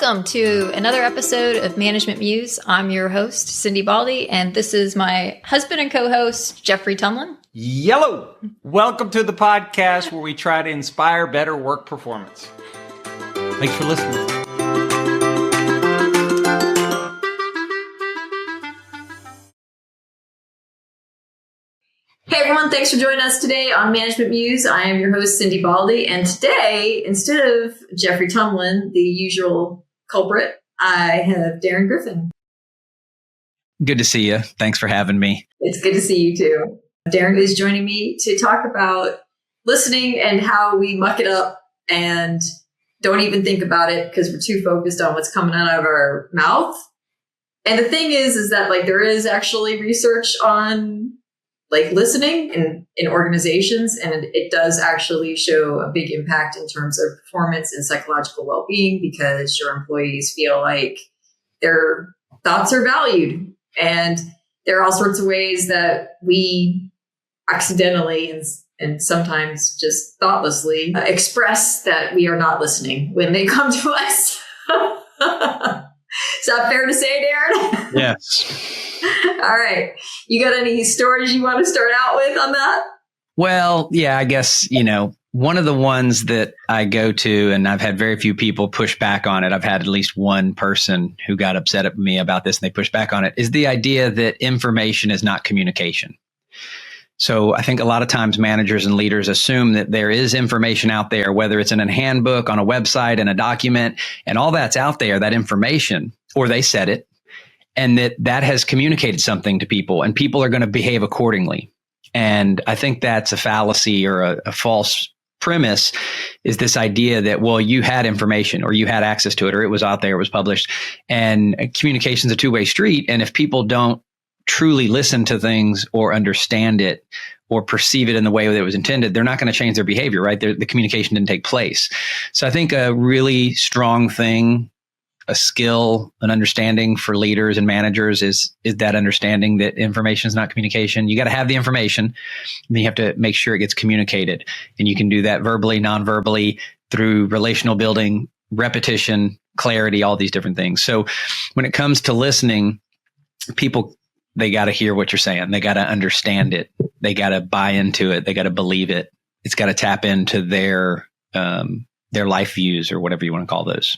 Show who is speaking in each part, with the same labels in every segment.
Speaker 1: Welcome to another episode of Management Muse. I'm your host, Cindi Baldi, and this is my husband and co-host, Jeffrey Tumlin.
Speaker 2: Yellow! Welcome to the podcast where we try to inspire better work performance. Thanks for listening.
Speaker 1: Hey everyone, thanks for joining us today on Management Muse. I am your host, Cindi Baldi, and today, instead of Jeffrey Tumlin, the usual culprit, I have Darrin Griffin.
Speaker 3: Good to see you. Thanks for having me.
Speaker 1: It's good to see you too. Darrin is joining me to talk about listening and how we muck it up and don't even think about it because we're too focused on what's coming out of our mouth. And the thing is that there is actually research on listening in organizations, and it does actually show a big impact in terms of performance and psychological well-being because your employees feel like their thoughts are valued. And there are all sorts of ways that we accidentally and sometimes just thoughtlessly express that we are not listening when they come to us. Is that fair to say, Darrin?
Speaker 3: Yes.
Speaker 1: All right. You got any stories you want to start out with on that?
Speaker 3: Well, yeah, I guess, one of the ones that I go to, and I've had very few people push back on it. I've had at least one person who got upset at me about this and they pushed back on it, is the idea that information is not communication. So I think a lot of times managers and leaders assume that there is information out there, whether it's in a handbook, on a website, in a document, and all that's out there, that information, or they said it, and that has communicated something to people and people are going to behave accordingly. And I think that's a fallacy or a false premise, is this idea that, well, you had information or you had access to it or it was out there, it was published, and communication is a two-way street. And if people don't truly listen to things or understand it or perceive it in the way that it was intended, they're not going to change their behavior, right? The communication didn't take place. So I think a really strong thing, a skill, an understanding for leaders and managers is that understanding that information is not communication. You got to have the information, and then you have to make sure it gets communicated. And you can do that verbally, non-verbally, through relational building, repetition, clarity, all these different things. So when it comes to listening, people, they got to hear what you're saying. They got to understand it. They got to buy into it. They got to believe it. It's got to tap into their life views or whatever you want to call those.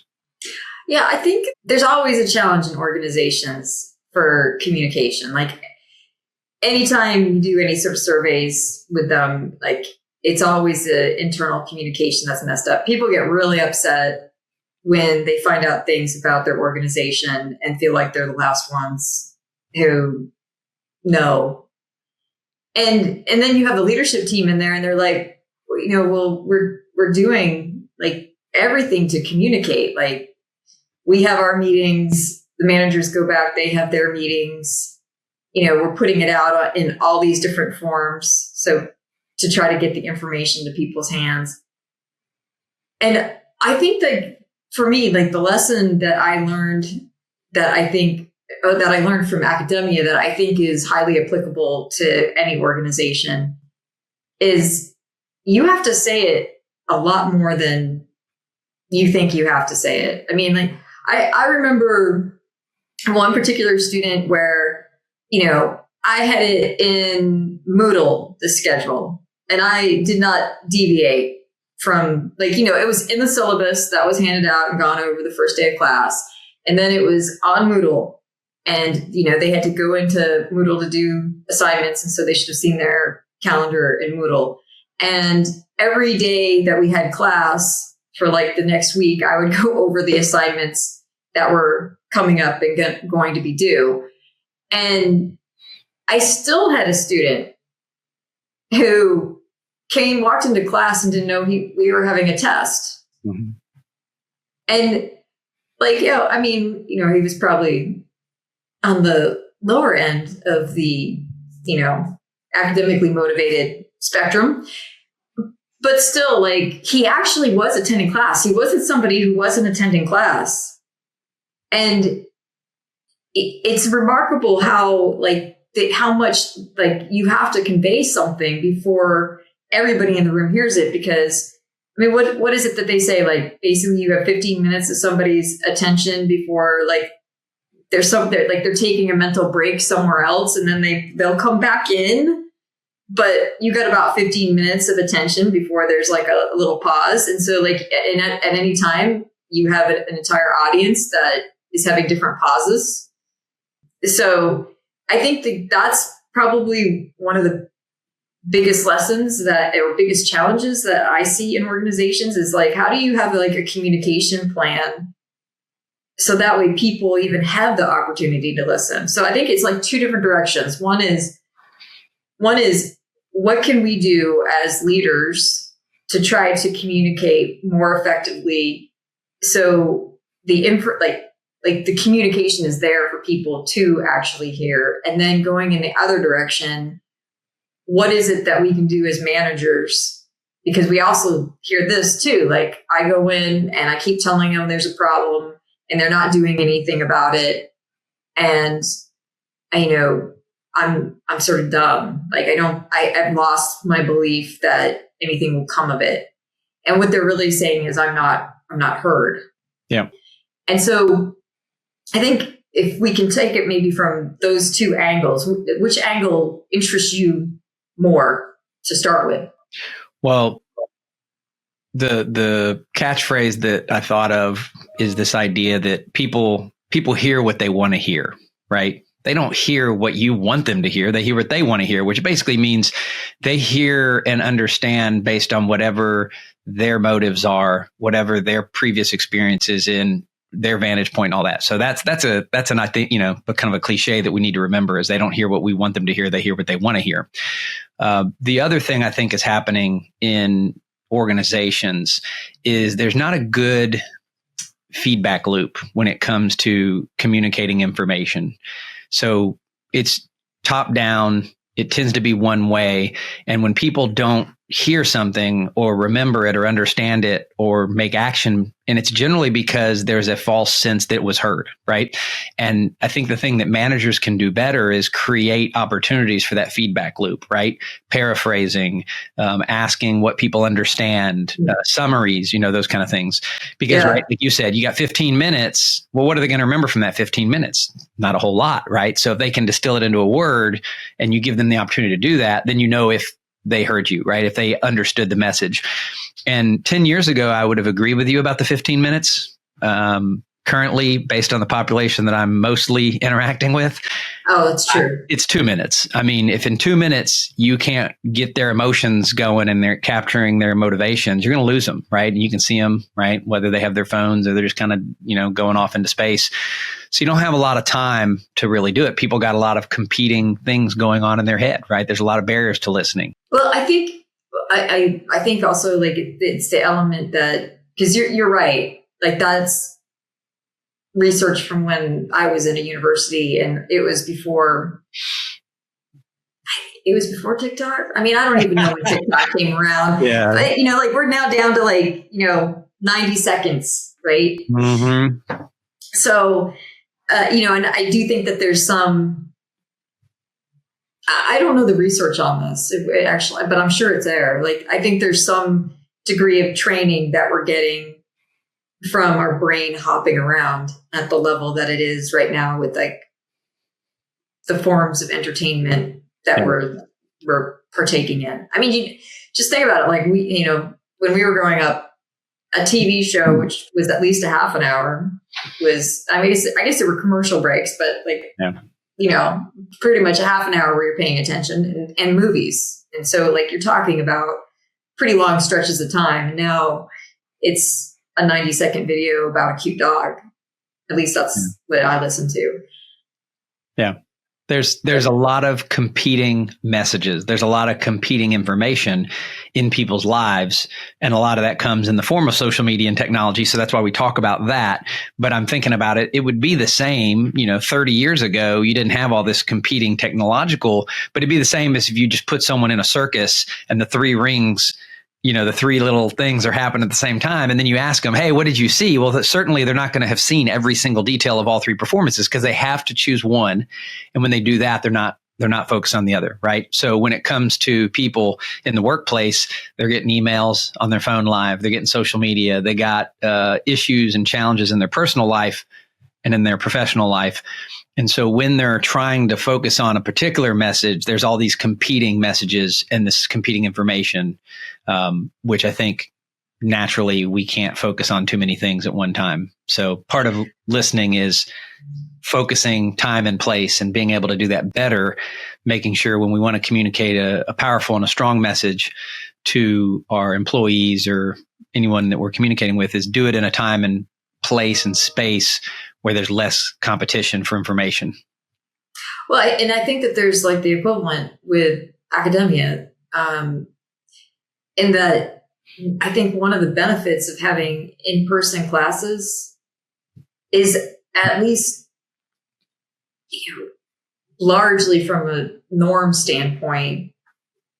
Speaker 1: Yeah, I think there's always a challenge in organizations for communication. Anytime you do any sort of surveys with them, it's always the internal communication that's messed up. People get really upset when they find out things about their organization and feel like they're the last ones who know. And then you have the leadership team in there and they're like, well, we're doing everything to communicate. We have our meetings, the managers go back, they have their meetings, we're putting it out in all these different forms. So to try to get the information to people's hands. And I think that for me, the lesson that I learned that I learned from academia that I think is highly applicable to any organization is you have to say it a lot more than you think you have to say it. I mean, I remember one particular student where, I had it in Moodle, the schedule, and I did not deviate from it was in the syllabus that was handed out and gone over the first day of class. And then it was on Moodle and, they had to go into Moodle to do assignments. And so they should have seen their calendar in Moodle. And every day that we had class for the next week, I would go over the assignments that were coming up and going to be due. And I still had a student who walked into class and didn't know we were having a test. Mm-hmm. And he was probably on the lower end of the, academically motivated spectrum. But still, he actually was attending class. He wasn't somebody who wasn't attending class. And it's remarkable how, how much, you have to convey something before everybody in the room hears it. Because, I mean, what is it that they say? Like, basically you have 15 minutes of somebody's attention before like they're taking a mental break somewhere else, and then they'll come back in. But you got about 15 minutes of attention before there's like a little pause. And so like at any time you have an entire audience that is having different pauses. So I think that's probably one of the biggest lessons or biggest challenges that I see in organizations is like, how do you have like a communication plan so that way people even have the opportunity to listen? So I think it's like two different directions. One is what can we do as leaders to try to communicate more effectively so the the communication is there for people to actually hear? And then going in the other direction, what is it that we can do as managers? Because we also hear this too. Like, I go in and I keep telling them there's a problem and they're not doing anything about it. And I'm sort of dumb. Like, I've lost my belief that anything will come of it. And what they're really saying is I'm not heard.
Speaker 3: Yeah.
Speaker 1: And so I think if we can take it maybe from those two angles, which angle interests you more to start with?
Speaker 3: Well, the catchphrase that I thought of is this idea that people hear what they want to hear, right? They don't hear what you want them to hear. They hear what they want to hear, which basically means they hear and understand based on whatever their motives are, whatever their previous experiences in their vantage point, and all that. So that's an, I think, but kind of a cliche that we need to remember is they don't hear what we want them to hear. They hear what they want to hear. The other thing I think is happening in organizations is there's not a good feedback loop when it comes to communicating information. So it's top down. It tends to be one way. And when people don't hear something or remember it or understand it or make action, and it's generally because there's a false sense that it was heard, right? And I think the thing that managers can do better is create opportunities for that feedback loop, right? Paraphrasing, asking what people understand, summaries, those kind of things. Because, right, like you said, you got 15 minutes. Well, what are they going to remember from that 15 minutes? Not a whole lot, right? So if they can distill it into a word and you give them the opportunity to do that, then if they heard you, right? If they understood the message. And 10 years ago, I would have agreed with you about the 15 minutes. Currently, based on the population that I'm mostly interacting with.
Speaker 1: Oh, it's true.
Speaker 3: It's 2 minutes. I mean, if in 2 minutes you can't get their emotions going and they're capturing their motivations, you're going to lose them, right? And you can see them, right? Whether they have their phones or they're just kind of, going off into space. So you don't have a lot of time to really do it. People got a lot of competing things going on in their head, right? There's a lot of barriers to listening.
Speaker 1: Well, I think I think also like it's the element that, because you're right, like that's research from when I was in a university, and it was before TikTok. I mean, I don't even know when TikTok came around.
Speaker 3: Yeah.
Speaker 1: But, like we're now down to 90 seconds, right?
Speaker 3: Mm-hmm.
Speaker 1: So, and I do think that there's some, I don't know the research on this actually, but I'm sure it's there. Like, I think there's some degree of training that we're getting from our brain hopping around at the level that it is right now with like the forms of entertainment that we're partaking in. I mean, you just think about it. Like when we were growing up, a TV show, which was at least a half an hour, was, I guess there were commercial breaks, but pretty much a half an hour where you're paying attention, and movies. And so like you're talking about pretty long stretches of time. And now it's a 90-second video about a cute dog. At least that's what I listen to. Yeah.
Speaker 3: There's a lot of competing messages. There's a lot of competing information in people's lives. And a lot of that comes in the form of social media and technology. So that's why we talk about that. But I'm thinking about it. It would be the same, 30 years ago, you didn't have all this competing technological, but it'd be the same as if you just put someone in a circus and the three rings, the three little things are happening at the same time. And then you ask them, hey, what did you see? Well, certainly they're not going to have seen every single detail of all three performances because they have to choose one. And when they do that, they're not they're not focused on the other, right? So when it comes to people in the workplace, they're getting emails on their phone live, they're getting social media, they got issues and challenges in their personal life and in their professional life. And so when they're trying to focus on a particular message, there's all these competing messages and this competing information, which I think naturally we can't focus on too many things at one time. So part of listening is focusing time and place and being able to do that better, making sure when we want to communicate a powerful and a strong message to our employees or anyone that we're communicating with is do it in a time and place and space where there's less competition for information.
Speaker 1: Well, and I think that there's like the equivalent with academia, in that I think one of the benefits of having in-person classes is at least, largely from a norm standpoint,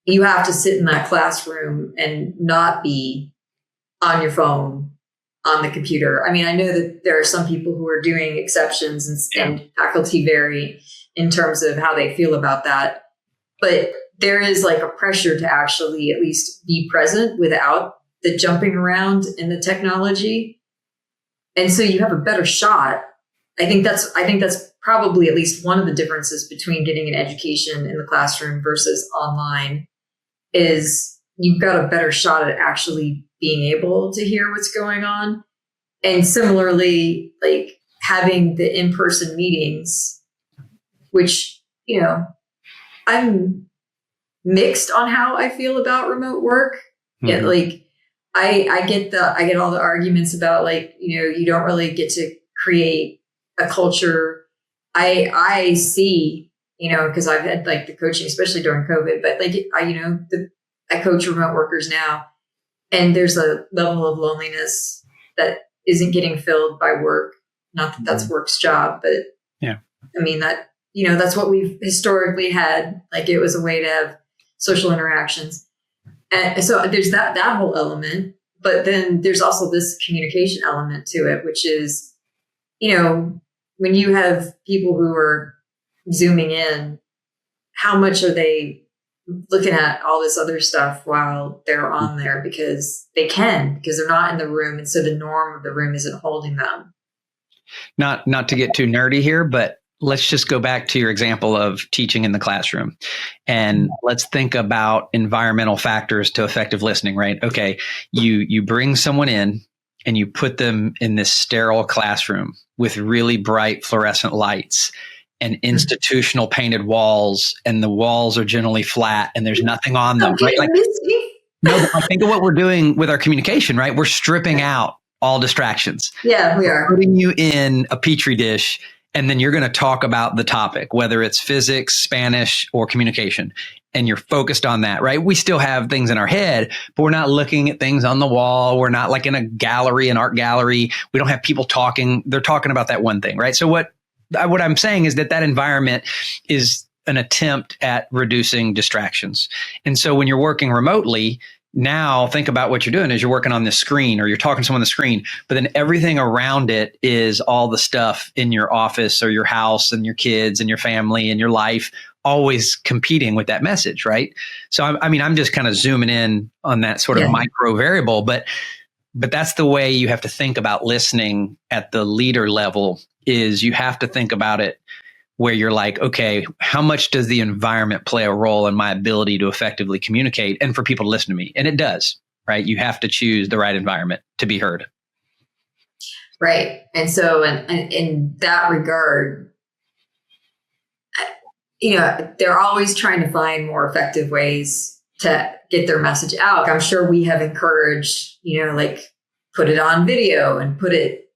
Speaker 1: you have to sit in that classroom and not be on your phone, on the computer. I mean, I know that there are some people who are doing exceptions and faculty vary in terms of how they feel about that. But there is like a pressure to actually at least be present without the jumping around in the technology. And so you have a better shot. I think that's probably at least one of the differences between getting an education in the classroom versus online is you've got a better shot at actually being able to hear what's going on. And similarly, like having the in-person meetings, which, I'm mixed on how I feel about remote work. Mm-hmm. Yeah, like I get all the arguments about like, you don't really get to create a culture. I see, because I've had like the coaching, especially during COVID, but like, I coach remote workers now, and there's a level of loneliness that isn't getting filled by work. Not that that's work's job, but
Speaker 3: yeah,
Speaker 1: I mean that, that's what we've historically had. Like it was a way to have social interactions. And so there's that whole element, but then there's also this communication element to it, which is, when you have people who are zooming in, how much are they looking at all this other stuff while they're on there because they're not in the room. And so the norm of the room isn't holding them.
Speaker 3: Not to get too nerdy here, but let's just go back to your example of teaching in the classroom. And let's think about environmental factors to effective listening, right? Okay. You bring someone in and you put them in this sterile classroom with really bright fluorescent lights and institutional painted walls, and the walls are generally flat and there's nothing on them. Right? Like, no, I think of what we're doing with our communication, right? We're stripping out all distractions.
Speaker 1: Yeah, we are.
Speaker 3: Putting you in a petri dish, and then you're going to talk about the topic, whether it's physics, Spanish, or communication. And you're focused on that, right? We still have things in our head, but we're not looking at things on the wall. We're not like in a gallery, an art gallery. We don't have people talking. They're talking about that one thing, right? So what I'm saying is that environment is an attempt at reducing distractions. And so when you're working remotely, now think about what you're doing is you're working on the screen or you're talking to someone on the screen, but then everything around it is all the stuff in your office or your house and your kids and your family and your life, always competing with that message, right? So I'm just kind of zooming in on that sort of micro variable, but that's the way you have to think about listening at the leader level. Is you have to think about it where you're like, okay, how much does the environment play a role in my ability to effectively communicate and for people to listen to me? And it does, right? You have to choose the right environment to be heard.
Speaker 1: Right. And so in that regard, they're always trying to find more effective ways to get their message out. I'm sure we have encouraged, like put it on video and put it,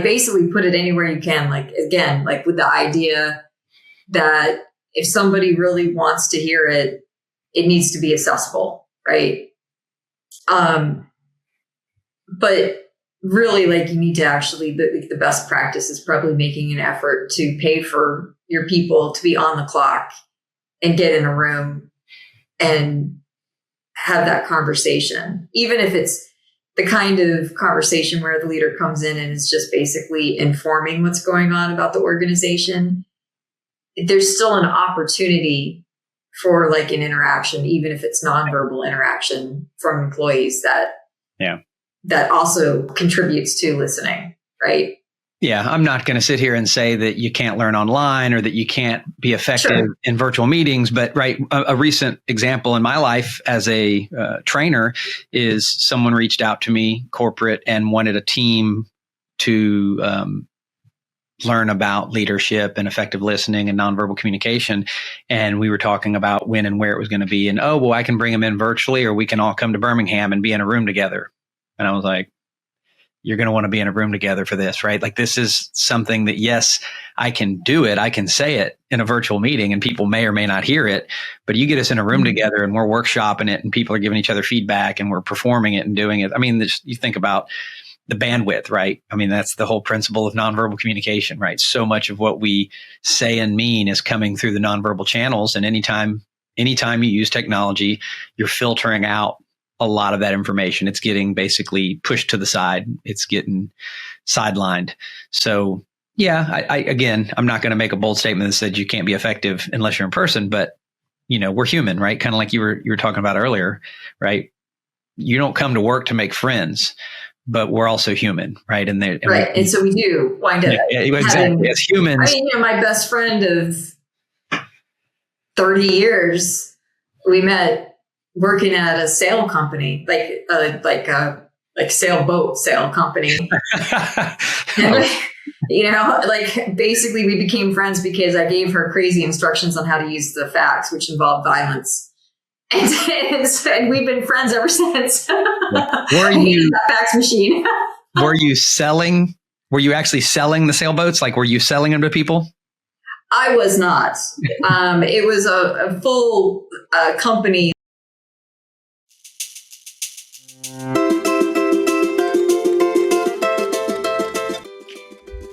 Speaker 1: basically put it anywhere you can. Like, again, like with the idea that if somebody really wants to hear it, it needs to be accessible. Right. But really, like, you need to actually, the best practice is probably making an effort to pay for your people to be on the clock and get in a room and have that conversation, even if it's the kind of conversation where the leader comes in and is just basically informing what's going on about the organization. there's still an opportunity for like an interaction, even if it's nonverbal interaction from employees that also contributes to listening, right?
Speaker 3: Yeah, I'm not going to sit here and say that you can't learn online or that you can't be effective in virtual meetings. But a recent example in my life as a trainer is someone reached out to me, corporate, and wanted a team to learn about leadership and effective listening and nonverbal communication. And we were talking about when and where it was going to be. And, oh, well, I can bring them in virtually, or we can all come to Birmingham and be in a room together. And I was like, you're going to want to be in a room together for this, right? Like, this is something that, yes, I can do it. I can say it in a virtual meeting and people may or may not hear it, but you get us in a room together and we're workshopping it and people are giving each other feedback and we're performing it and doing it. I mean, you think about the bandwidth, right? I mean, that's the whole principle of nonverbal communication, right? So much of what we say and mean is coming through the nonverbal channels. And anytime you use technology, you're filtering out a lot of that information. It's getting basically pushed to the side. It's getting sidelined. So yeah, I'm not going to make a bold statement that said you can't be effective unless you're in person, but we're human, right? Kind of like you were talking about earlier, right? You don't come to work to make friends, but we're also human, right? And
Speaker 1: so we do wind up
Speaker 3: exactly as humans.
Speaker 1: I mean, my best friend of 30 years, we met working at a sail company, like sailboat sail company. And, basically we became friends because I gave her crazy instructions on how to use the fax, which involved violence. And we've been friends ever since.
Speaker 3: Were you
Speaker 1: that fax machine?
Speaker 3: Were you actually selling the sailboats? Like, were you selling them to people?
Speaker 1: I was not. It was a full company.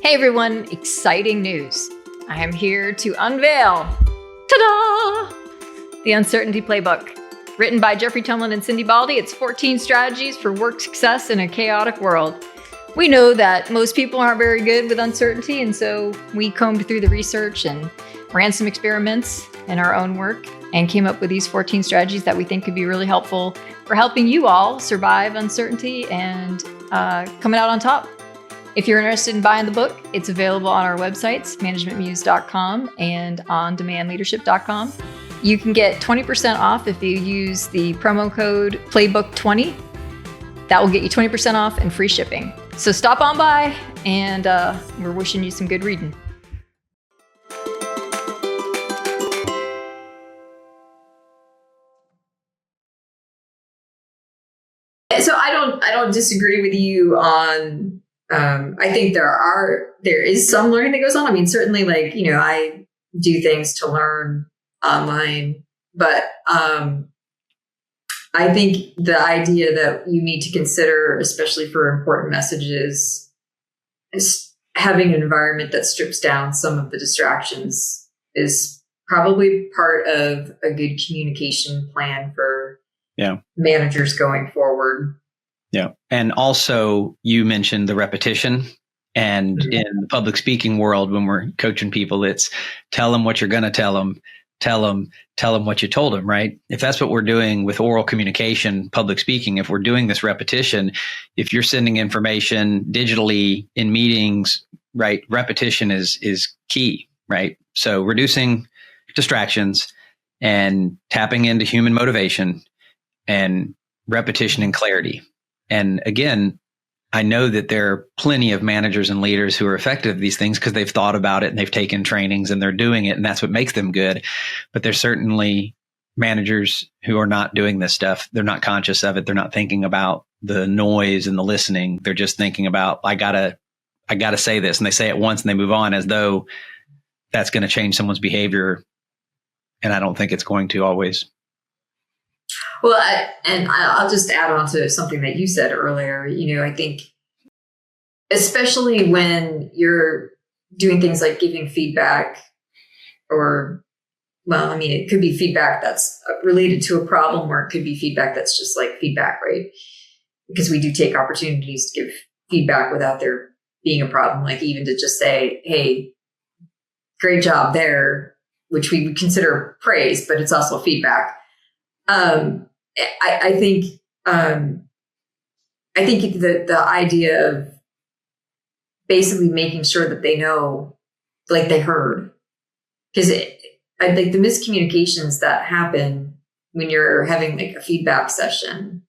Speaker 4: Hey everyone, exciting news. I am here to unveil, ta-da, the Uncertainty Playbook. Written by Jeffrey Tumlin and Cindi Baldi, it's 14 strategies for work success in a chaotic world. We know that most people aren't very good with uncertainty, and so we combed through the research and ran some experiments in our own work and came up with these 14 strategies that we think could be really helpful for helping you all survive uncertainty and coming out on top. If you're interested in buying the book, it's available on our websites, managementmuse.com and ondemandleadership.com. You can get 20% off if you use the promo code Playbook20. That will get you 20% off and free shipping. So stop on by, and we're wishing you some good reading.
Speaker 1: So I don't disagree with you on. I think there is some learning that goes on. I mean, certainly, I do things to learn online, but I think the idea that you need to consider, especially for important messages, is having an environment that strips down some of the distractions is probably part of a good communication plan for managers going forward.
Speaker 3: Yeah. And also you mentioned the repetition, and in the public speaking world, when we're coaching people, it's tell them what you're going to tell them what you told them, right? If that's what we're doing with oral communication, public speaking, if we're doing this repetition, if you're sending information digitally in meetings, right? Repetition is key, right? So reducing distractions and tapping into human motivation and repetition and clarity. And again, I know that there are plenty of managers and leaders who are effective at these things because they've thought about it and they've taken trainings and they're doing it, and that's what makes them good. But there's certainly managers who are not doing this stuff. They're not conscious of it. They're not thinking about the noise and the listening. They're just thinking about, I gotta say this. And they say it once and they move on as though that's going to change someone's behavior. And I don't think it's going to always.
Speaker 1: Well, I'll just add on to something that you said earlier. I think especially when you're doing things like giving feedback it could be feedback that's related to a problem, or it could be feedback that's just like feedback, right? Because we do take opportunities to give feedback without there being a problem, like even to just say, hey, great job there. which we would consider praise, but it's also feedback. I think the idea of basically making sure that they know, like they heard, because I think the miscommunications that happen when you're having like a feedback session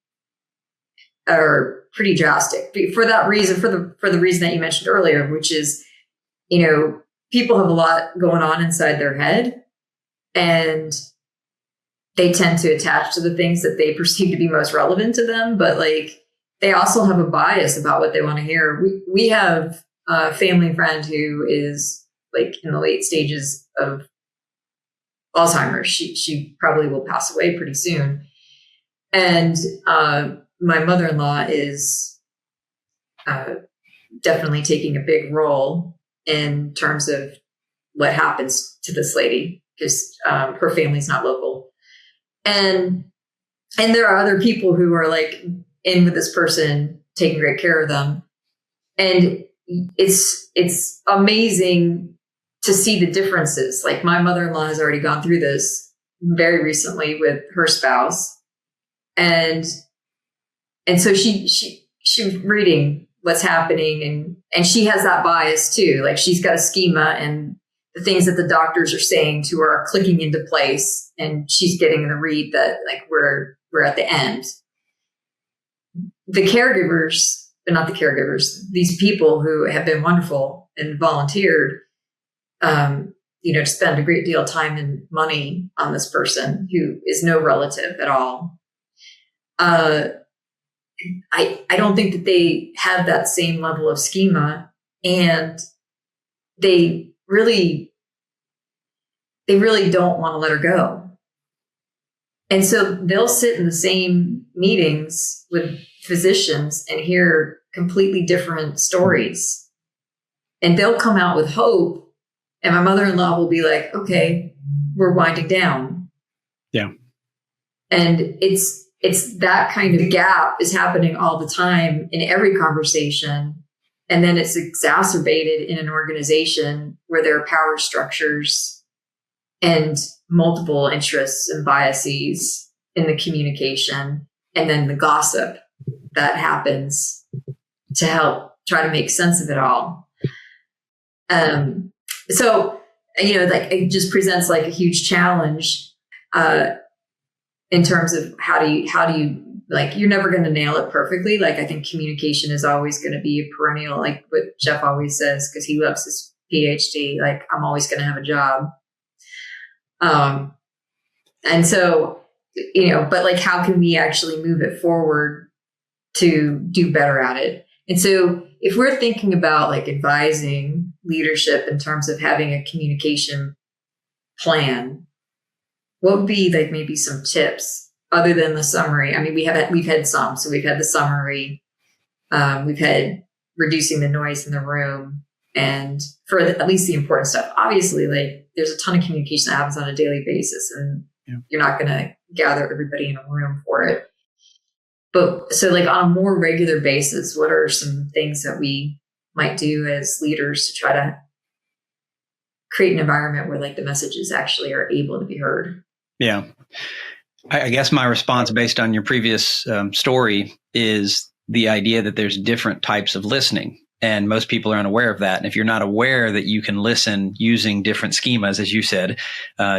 Speaker 1: are pretty drastic for that reason, for the reason that you mentioned earlier, which is, people have a lot going on inside their head, and they tend to attach to the things that they perceive to be most relevant to them. But like, they also have a bias about what they want to hear. We have a family friend who is like in the late stages of Alzheimer's. She probably will pass away pretty soon. And my mother-in-law is definitely taking a big role in terms of what happens to this lady, because her family's not local. And there are other people who are like in with this person, taking great care of them. And it's amazing to see the differences. Like, my mother-in-law has already gone through this very recently with her spouse. And so she's reading what's happening, and she has that bias too. Like, she's got a schema, and the things that the doctors are saying to her are clicking into place, and she's getting the read that like we're at the end. The caregivers, but not the caregivers, these people who have been wonderful and volunteered, to spend a great deal of time and money on this person who is no relative at all. I don't think that they have that same level of schema, and they really don't want to let her go. And so they'll sit in the same meetings with physicians and hear completely different stories. And they'll come out with hope. And my mother-in-law will be like, okay, we're winding down.
Speaker 3: Yeah.
Speaker 1: And it's that kind of gap is happening all the time in every conversation. And then it's exacerbated in an organization where there are power structures and multiple interests and biases in the communication, and then the gossip that happens to help try to make sense of it all. So, like, it just presents like a huge challenge in terms of how do you like, you're never going to nail it perfectly. Like, I think communication is always going to be a perennial, like what Jeff always says, because he loves his PhD, like, I'm always going to have a job. And so, but like, how can we actually move it forward to do better at it? And so if we're thinking about like advising leadership in terms of having a communication plan, what would be like maybe some tips other than the summary? I mean, we've had some, so we've had the summary, we've had reducing the noise in the room, and for at least the important stuff. Obviously, like, there's a ton of communication that happens on a daily basis, and you're not going to gather everybody in a room for it. But so like on a more regular basis, what are some things that we might do as leaders to try to create an environment where like the messages actually are able to be heard?
Speaker 3: Yeah. I guess my response based on your previous story is the idea that there's different types of listening. And most people are unaware of that. And if you're not aware that you can listen using different schemas, as you said,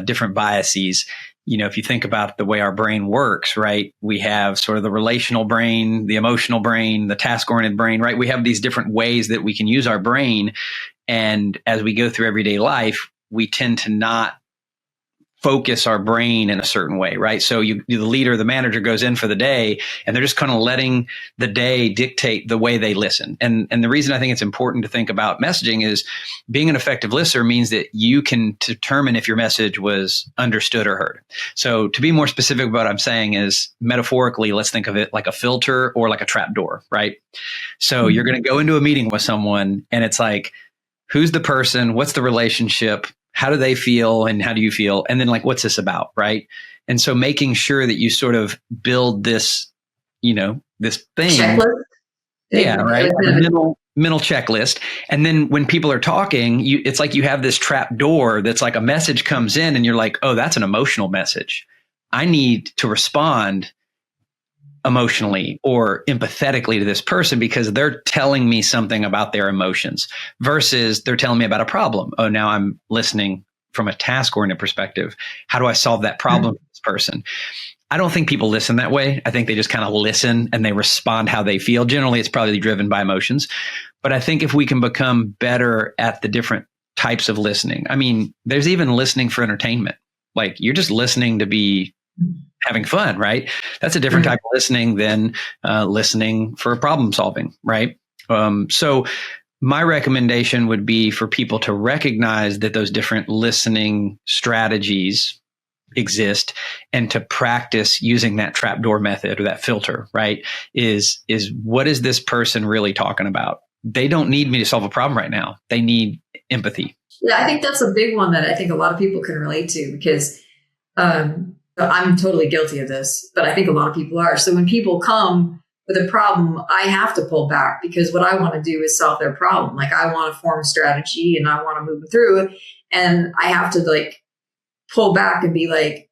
Speaker 3: different biases, if you think about the way our brain works, right? We have sort of the relational brain, the emotional brain, the task-oriented brain, right? We have these different ways that we can use our brain. And as we go through everyday life, we tend to not focus our brain in a certain way, right? So the leader, the manager goes in for the day, and they're just kind of letting the day dictate the way they listen. And the reason I think it's important to think about messaging is being an effective listener means that you can determine if your message was understood or heard. So to be more specific about what I'm saying is, metaphorically, let's think of it like a filter or like a trap door, right? So you're going to go into a meeting with someone, and it's like, who's the person? What's the relationship? How do they feel, and how do you feel? And then like, what's this about, right? And so making sure that you sort of build this, this thing.
Speaker 1: Checklist.
Speaker 3: Yeah, right. mental checklist. And then when people are talking, it's like you have this trap door that's like a message comes in and you're like, oh, that's an emotional message. I need to respond emotionally or empathetically to this person because they're telling me something about their emotions versus they're telling me about a problem. Oh, now I'm listening from a task-oriented perspective. How do I solve that problem for this person? I don't think people listen that way. I think they just kind of listen and they respond how they feel. Generally, it's probably driven by emotions. But I think if we can become better at the different types of listening, I mean, there's even listening for entertainment. Like you're just listening to be having fun, right? That's a different type of listening than listening for problem solving, right? So my recommendation would be for people to recognize that those different listening strategies exist and to practice using that trapdoor method or that filter, right? Is what is this person really talking about? They don't need me to solve a problem right now. They need empathy.
Speaker 1: Yeah, I think that's a big one that I think a lot of people can relate to because I'm totally guilty of this, but I think a lot of people are. So when people come with a problem, I have to pull back because what I want to do is solve their problem. Like I want to form a strategy and I want to move them through it. And I have to like pull back and be like,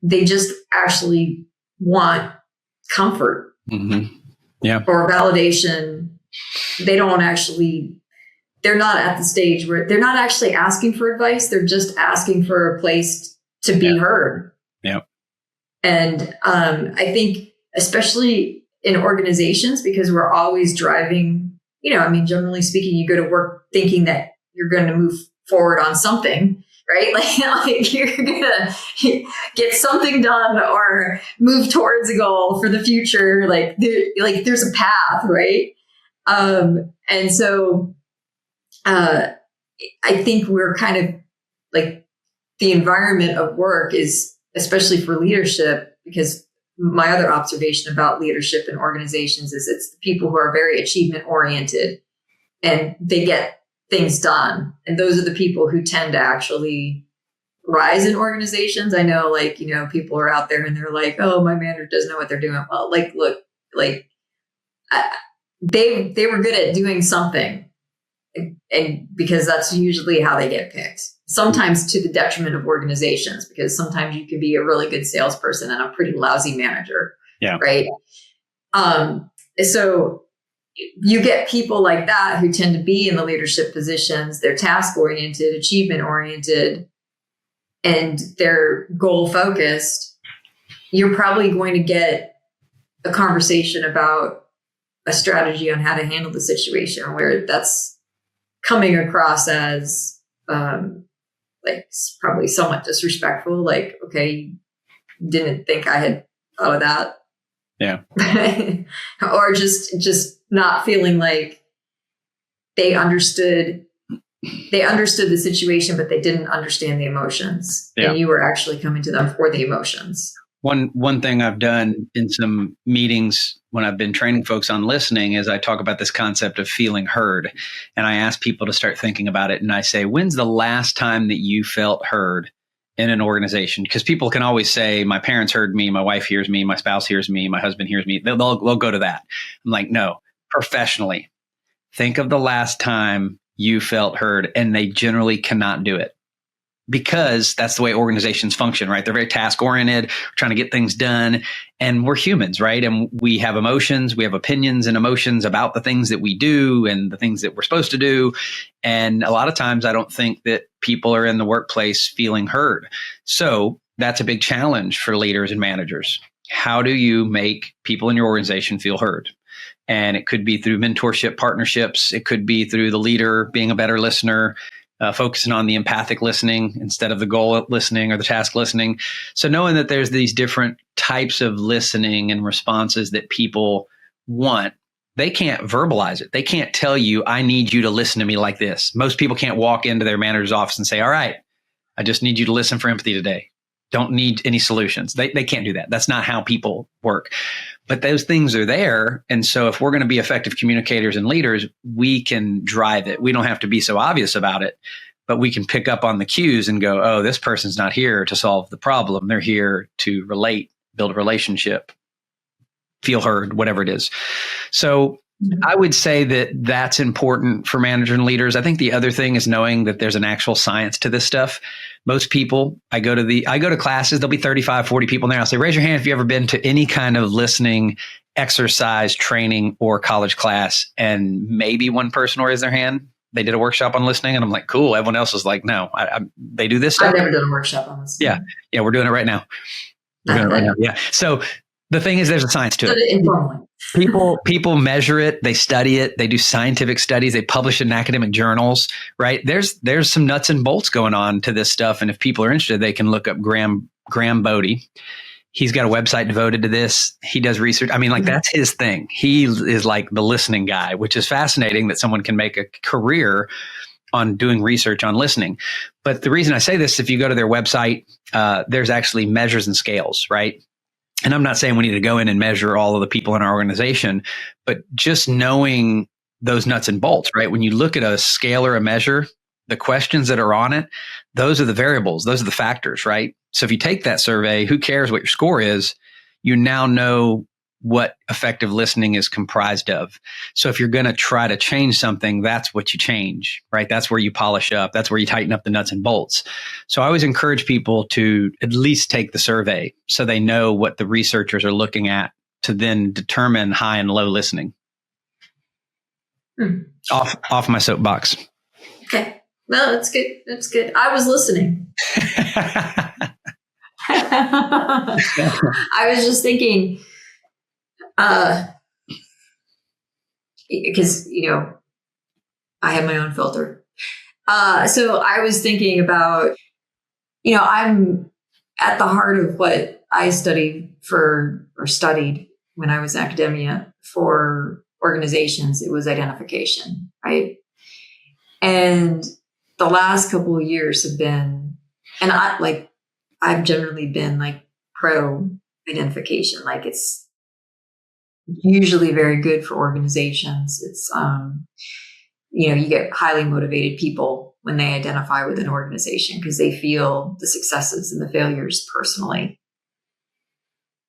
Speaker 1: they just actually want comfort or validation. They don't actually, they're not at the stage where they're not actually asking for advice. They're just asking for a place to be heard.
Speaker 3: Yeah.
Speaker 1: And I think especially in organizations, because we're always driving, generally speaking, you go to work thinking that you're going to move forward on something, right? Like you're going to get something done or move towards a goal for the future. Like there's a path, right? And so I think we're kind of like the environment of work is, especially for leadership, because my other observation about leadership in organizations is it's the people who are very achievement oriented and they get things done. And those are the people who tend to actually rise in organizations. I know, people are out there and they're like, oh, my manager doesn't know what they're doing. Well, they were good at doing something. And because that's usually how they get picked. Sometimes to the detriment of organizations, because sometimes you can be a really good salesperson and a pretty lousy manager.
Speaker 3: Yeah.
Speaker 1: Right. So you get people like that who tend to be in the leadership positions. They're task oriented, achievement oriented, and they're goal focused. You're probably going to get a conversation about a strategy on how to handle the situation where that's coming across as probably somewhat disrespectful. Like, okay, didn't think I had thought of that.
Speaker 3: Yeah.
Speaker 1: Or just not feeling like they understood the situation, but they didn't understand the emotions. Yeah. And you were actually coming to them for the emotions.
Speaker 3: One thing I've done in some meetings when I've been training folks on listening is I talk about this concept of feeling heard. And I ask people to start thinking about it. And I say, when's the last time that you felt heard in an organization? Because people can always say, my parents heard me, my wife hears me, my spouse hears me, my husband hears me. They'll go to that. I'm like, no, professionally, think of the last time you felt heard. And they generally cannot do it. Because that's the way organizations function, right? They're very task oriented, trying to get things done. And we're humans, right? And we have emotions, we have opinions and emotions about the things that we do and the things that we're supposed to do. And a lot of times I don't think that people are in the workplace feeling heard. So that's a big challenge for leaders and managers. How do you make people in your organization feel heard? And it could be through mentorship partnerships. It could be through the leader being a better listener. Focusing on the empathic listening instead of the goal listening or the task listening. So knowing that there's these different types of listening and responses that people want, they can't verbalize it. They can't tell you, I need you to listen to me like this. Most people can't walk into their manager's office and say, all right, I just need you to listen for empathy today. Don't need any solutions. They can't do that. That's not how people work. But those things are there. And so if we're going to be effective communicators and leaders, we can drive it. We don't have to be so obvious about it, but we can pick up on the cues and go, oh, this person's not here to solve the problem. They're here to relate, build a relationship, feel heard, whatever it is. So I would say that that's important for managers and leaders. I think the other thing is knowing that there's an actual science to this stuff. Most people, I go to classes, there'll be 35, 40 people in there. I'll say, raise your hand if you've ever been to any kind of listening exercise training or college class. And maybe one person will raise their hand. They did a workshop on listening. And I'm like, cool. Everyone else is like, no, they do this stuff.
Speaker 1: I've never done a workshop on this.
Speaker 3: Yeah. We're doing it right now. Yeah. So the thing is, there's a science to it. People measure it, they study it, they do scientific studies, they publish it in academic journals, right? There's some nuts and bolts going on to this stuff. And if people are interested, they can look up Graham Bodie. He's got a website devoted to this. He does research. I mean, like that's his thing. He is like the listening guy, which is fascinating that someone can make a career on doing research on listening. But the reason I say this, if you go to their website, there's actually measures and scales, right? And I'm not saying we need to go in and measure all of the people in our organization, but just knowing those nuts and bolts, right? When you look at a scale or a measure, the questions that are on it, those are the variables, those are the factors, right? So if you take that survey, who cares what your score is? You now know what effective listening is comprised of. So if you're going to try to change something, that's what you change, right? That's where you polish up. That's where you tighten up the nuts and bolts. So I always encourage people to at least take the survey so they know what the researchers are looking at to then determine high and low listening. Off my soapbox.
Speaker 1: Okay. No, that's good. That's good. I was listening. I was just thinking, because, I have my own filter. So I was thinking about, I'm at the heart of what I studied when I was in academia for organizations. It was identification, right? And the last couple of years have been, and I've generally been like pro identification. Like it's usually very good for organizations. It's, you get highly motivated people when they identify with an organization because they feel the successes and the failures personally.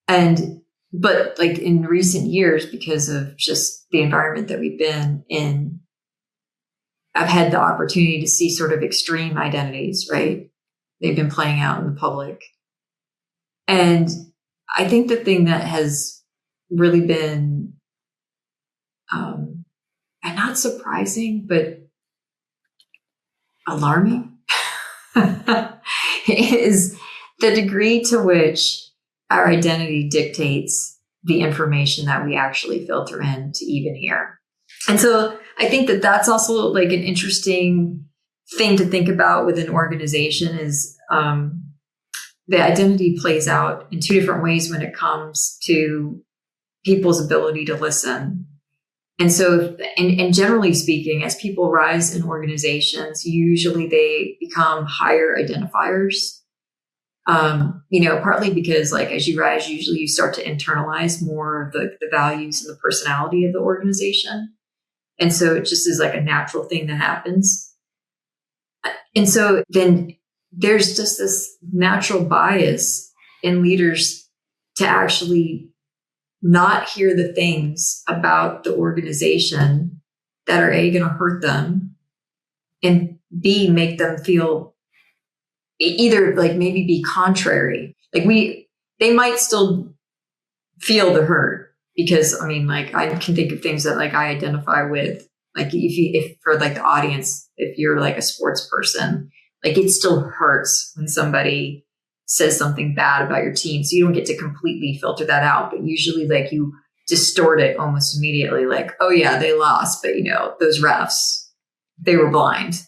Speaker 1: But like in recent years, because of just the environment that we've been in, I've had the opportunity to see sort of extreme identities, right? They've been playing out in the public. And I think the thing that has really been, and not surprising, but alarming, is the degree to which our identity dictates the information that we actually filter in to even hear. And so I think that that's also like an interesting thing to think about with an organization is the identity plays out in two different ways when it comes to people's ability to listen. And so, and generally speaking, as people rise in organizations, usually they become higher identifiers. Partly because like as you rise, usually you start to internalize more of the values and the personality of the organization. And so it just is like a natural thing that happens. And so then there's just this natural bias in leaders to actually not hear the things about the organization that are A, going to hurt them, and B, make them feel either like maybe be contrary. Like they might still feel the hurt because I mean, like I can think of things that like I identify with, like if for like the audience, if you're like a sports person, like it still hurts when somebody says something bad about your team. So you don't get to completely filter that out, but usually like you distort it almost immediately. Like, oh yeah, they lost, but those refs, they were blind.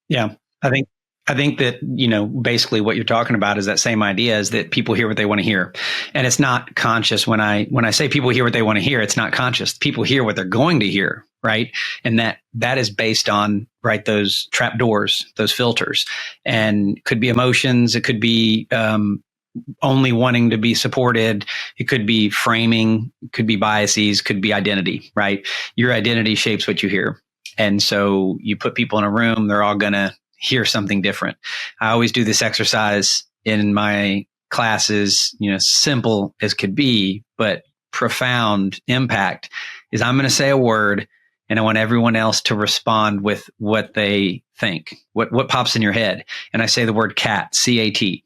Speaker 3: Yeah. I think that, basically what you're talking about is that same idea is that people hear what they want to hear. And it's not conscious. When I say people hear what they want to hear, it's not conscious. People hear what they're going to hear. Right. And that is based on, right, those trap doors, those filters, and could be emotions. It could be only wanting to be supported. It could be framing, could be biases, could be identity, right? Your identity shapes what you hear. And so you put people in a room, they're all going to hear something different. I always do this exercise in my classes, simple as could be, but profound impact is I'm going to say a word and I want everyone else to respond with what they think, what pops in your head. And I say the word cat, C-A-T.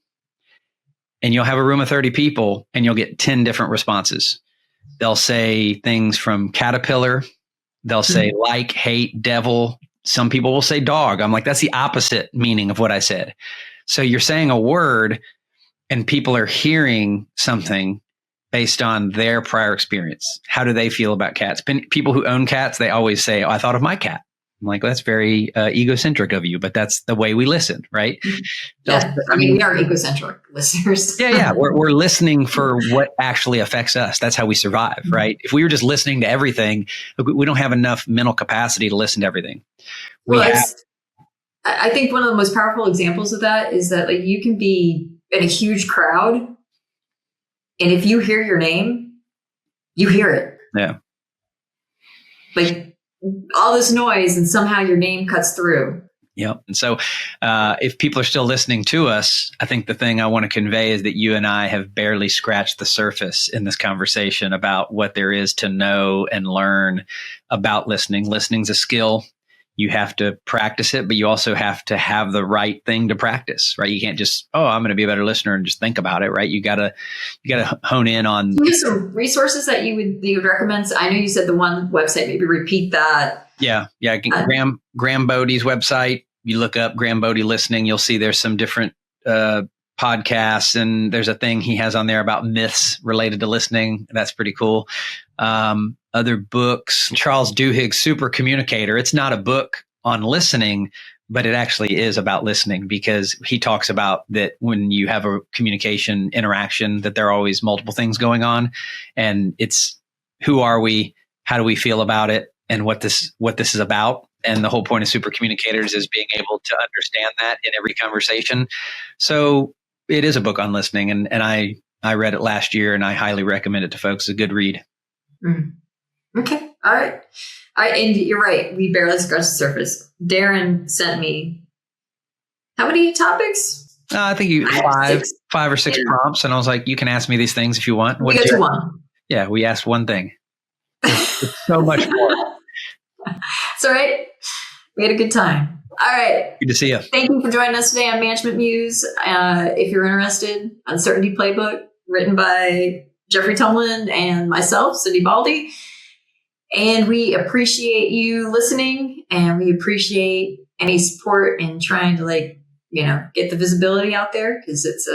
Speaker 3: And you'll have a room of 30 people and you'll get 10 different responses. They'll say things from caterpillar. They'll say like, hate, devil. Some people will say dog. I'm like, that's the opposite meaning of what I said. So you're saying a word and people are hearing something based on their prior experience. How do they feel about cats? People who own cats, they always say, oh, I thought of my cat. I'm like, well, that's very egocentric of you, but that's the way we listen, right?
Speaker 1: Yeah, I mean, we are egocentric listeners.
Speaker 3: Yeah. We're listening for what actually affects us. That's how we survive, right? If we were just listening to everything, we don't have enough mental capacity to listen to everything.
Speaker 1: I think one of the most powerful examples of that is that like you can be in a huge crowd, and if you hear your name, you hear it.
Speaker 3: Yeah.
Speaker 1: Like all this noise and somehow your name cuts through.
Speaker 3: Yep. And so if people are still listening to us, I think the thing I want to convey is that you and I have barely scratched the surface in this conversation about what there is to know and learn about listening. Listening's a skill. You have to practice it, but you also have to have the right thing to practice, right? You can't just, I'm going to be a better listener and just think about it, right? You gotta hone in on.
Speaker 1: Do you have some resources that you would recommend? I know you said the one website, maybe repeat that.
Speaker 3: Yeah. Graham Bodie's website. You look up Graham Bodie listening, you'll see there's some different podcasts, and there's a thing he has on there about myths related to listening. That's pretty cool. Other books, Charles Duhigg's Super Communicator. It's not a book on listening, but it actually is about listening, because he talks about that when you have a communication interaction, that there are always multiple things going on, and it's who are we, how do we feel about it, and what this is about. And the whole point of Super Communicators is being able to understand that in every conversation. So it is a book on listening, and I read it last year, and I highly recommend it to folks. It's a good read.
Speaker 1: Okay. All right. And you're right. We barely scratched the surface. Darrin sent me how many topics?
Speaker 3: I think five or six prompts. And I was like, you can ask me these things if you want.
Speaker 1: We got to one.
Speaker 3: Yeah. We asked one thing. It's so much more.
Speaker 1: It's all right. We had a good time. All right.
Speaker 3: Good to see you.
Speaker 1: Thank you for joining us today on Management Muse. If you're interested, Uncertainty Playbook, written by Jeffrey Tumlin and myself, Cindi Baldi. And we appreciate you listening, and we appreciate any support in trying to get the visibility out there, because it's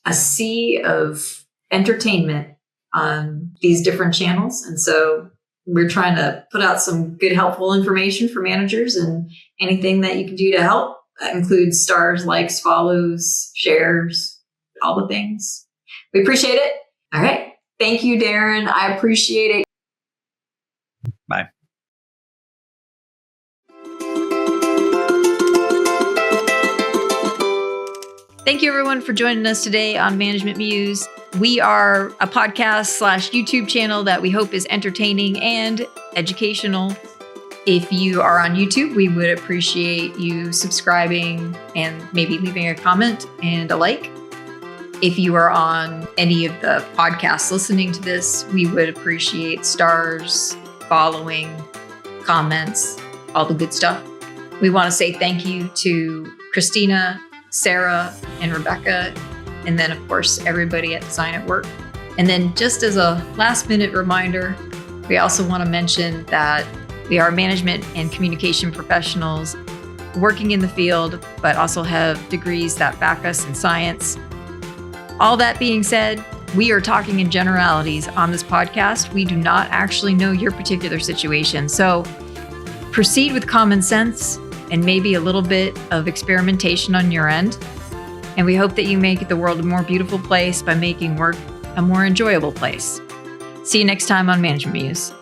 Speaker 1: a sea of entertainment on these different channels. And so we're trying to put out some good, helpful information for managers, and anything that you can do to help. That includes stars, likes, follows, shares, all the things. We appreciate it. All right. Thank you, Darrin. I appreciate it.
Speaker 3: Bye.
Speaker 4: Thank you, everyone, for joining us today on Management Muse. We are a podcast / YouTube channel that we hope is entertaining and educational. If you are on YouTube, we would appreciate you subscribing and maybe leaving a comment and a like. If you are on any of the podcasts listening to this, we would appreciate stars, following, comments, all the good stuff. We want to say thank you to Christina, Sarah, and Rebecca, and then, of course, everybody at Design at Work. And then, just as a last-minute reminder, we also want to mention that we are management and communication professionals working in the field, but also have degrees that back us in science. All that being said, we are talking in generalities on this podcast. We do not actually know your particular situation. So proceed with common sense and maybe a little bit of experimentation on your end. And we hope that you make the world a more beautiful place by making work a more enjoyable place. See you next time on Management Muse.